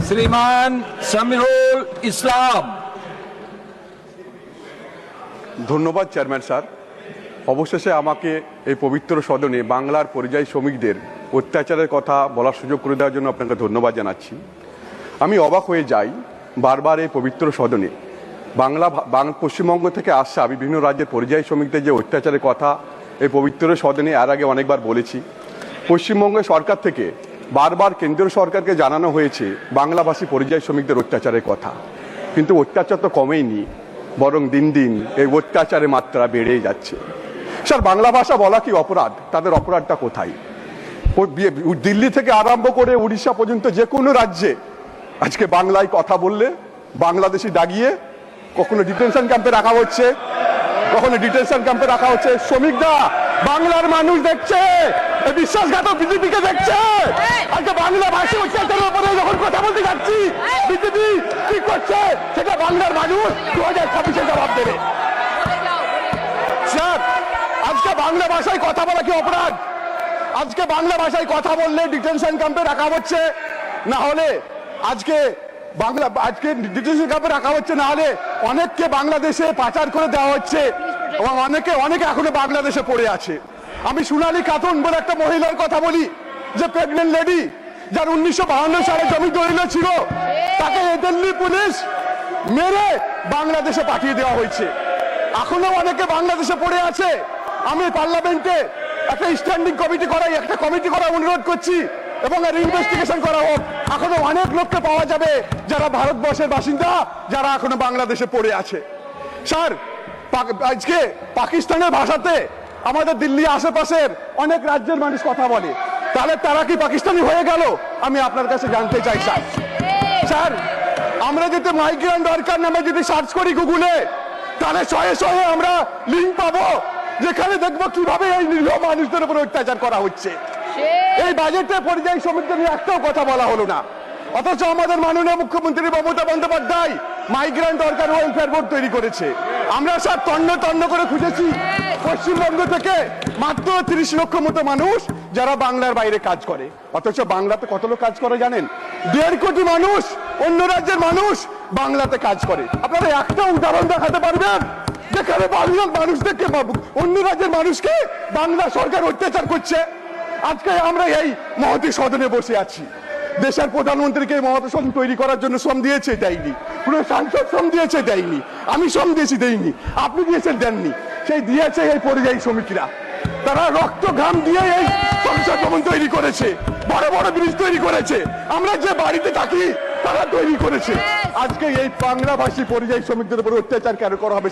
শ্রীমান সামিরুল ইসলাম। ধন্যবাদ chairman sir. অবশেষে আমাকে এই পবিত্র সদনে বাংলার পরিযায়ী শ্রমিকদের অত্যাচারের কথা বলার সুযোগ করে দেওয়ার জন্য আপনাকে ধন্যবাদ জানাচ্ছি। আমি অবাক হয়ে যাই বারবার এই পবিত্র সদনে পশ্চিমবঙ্গ থেকে আসা বিভিন্ন রাজ্যের পরিযায়ী শ্রমিকদের যে অত্যাচারের কথা এই পবিত্র সদনে এর আগে অনেকবার বলেছি। পশ্চিমবঙ্গের সরকার থেকে বারবার কেন্দ্রীয় সরকারকে জানানো হয়েছে বাংলাভাষী পরিযায়ী শ্রমিকদের অত্যাচারের কথা, কিন্তু অত্যাচার তো কমেইনি, বরং দিন দিন এই অত্যাচারের মাত্রা বেড়েই যাচ্ছে। স্যার, বাংলা ভাষা বলা কি অপরাধ? তাদের অপরাধটা কোথায়? দিল্লি থেকে আরম্ভ করে উড়িষ্যা পর্যন্ত যে কোনো রাজ্যে আজকে বাংলায় কথা বললে বাংলাদেশি দাগিয়ে কখনো ডিটেনশন ক্যাম্পে রাখা হচ্ছে, কখনো ডিটেনশন ক্যাম্পে রাখা হচ্ছে। শ্রমিকরা, বাংলার মানুষ দেখছে, বিশ্বাসঘাতক বিজেপিকে দেখছে। আজকে বাংলা ভাষী অত্যাচারের উপরে যখন কথা বলতে যাচ্ছি, বিজেপি কি করছে সেটা বাংলার মানুষ 2026-এ জবাব দেবে। স্যার, আজকে বাংলা ভাষায় কথা বলা কি অপরাধ? আজকে বাংলা ভাষায় কথা বললে ডিটেনশন ক্যাম্পে রাখা হচ্ছে, না হলে আজকে ডিটেনশন ক্যাম্পে রাখা হচ্ছে, না হলে অনেককে বাংলাদেশে পাচার করে দেওয়া হচ্ছে এবং অনেকে এখনো বাংলাদেশে পড়ে আছে। আমি সোনালী খাতুন বলে একটা মহিলার কথা বলি, যে প্রেগনেন্ট লেডি, যার 1952 সালে জমি দলিল ছিল, তাকে দিল্লি পুলিশ মেরে বাংলাদেশে পাঠিয়ে দেওয়া হয়েছে। এখনো অনেকে বাংলাদেশে পড়ে আছে। আমি পার্লামেন্টে একটা স্ট্যান্ডিং কমিটি করার অনুরোধ করছি এবং এর ইনভেস্টিগেশন করা হোক। এখনো অনেক লোককে পাওয়া যাবে যারা ভারতবর্ষের বাসিন্দা, যারা এখনো বাংলাদেশে পড়ে আছে। স্যার, আজকে পাকিস্তানের ভাষাতে আমাদের দিল্লি আশেপাশের অনেক রাজ্যের মানুষ কথা বলে, তাহলে তারা কি পাকিস্তানি হয়ে গেল? আমি আপনার কাছে জানতে চাই স্যার। স্যার, আমরা যদি মাইগ্রেন্ট ওয়ার্কার নামে যদি সার্চ করি গুগলে, তাহলে শয়ে শয়ে আমরা লিঙ্ক পাবো যেখানে দেখবো কিভাবে এই নিরীহ মানুষদের উপর অত্যাচার করা হচ্ছে। এই বাজেটে পরিযায়ী শ্রমিকদের নিয়ে একটাও কথা বলা হলো না, অথচ আমাদের মাননীয় মুখ্যমন্ত্রী Mamata Bandyopadhyay migrant worker welfare board তৈরি করেছে। আমরা স্যার তন্ন করে খুঁজেছি পশ্চিমবঙ্গ থেকে মাত্র 30 লক্ষ মতো মানুষ যারা বাংলার বাইরে কাজ করে, অথচ বাংলাতে কত লোক কাজ করে জানেন? 1.5 কোটি মানুষ, অন্য রাজ্যের মানুষ বাংলাতে কাজ করে। আপনারা একটা উদাহরণ দেখাতে পারবেন যেখানে বাংলার মানুষদেরকে, অন্য রাজ্যের মানুষকে বাংলা সরকার অত্যাচার করছে? আজকে আমরা এই মহতী সদনে বসে আছি। দেশের প্রধানমন্ত্রীকে মহতী সদন তৈরি করার জন্য শ্রম দিয়েছে, দেয়নি। পুরো সাংসদ শ্রম দিয়েছে, দেয়নি। আমি শ্রম দিয়েছি, দেয়নি। আপনি দিয়েছেন, দেননি। সেই দিয়েছে এই পরিযায়ী শ্রমিকরা। তারা রক্ত ঘাম দিয়ে এই সংসদ ভবন তৈরি করেছে, বড় বড় ব্রিজ তৈরি করেছে, আমরা যে বাড়িতে থাকি তারা তৈরি করেছে। আজকে এই বাংলাভাষী পরিযায়ী শ্রমিকদের উপর অত্যাচার কেন করা হবে?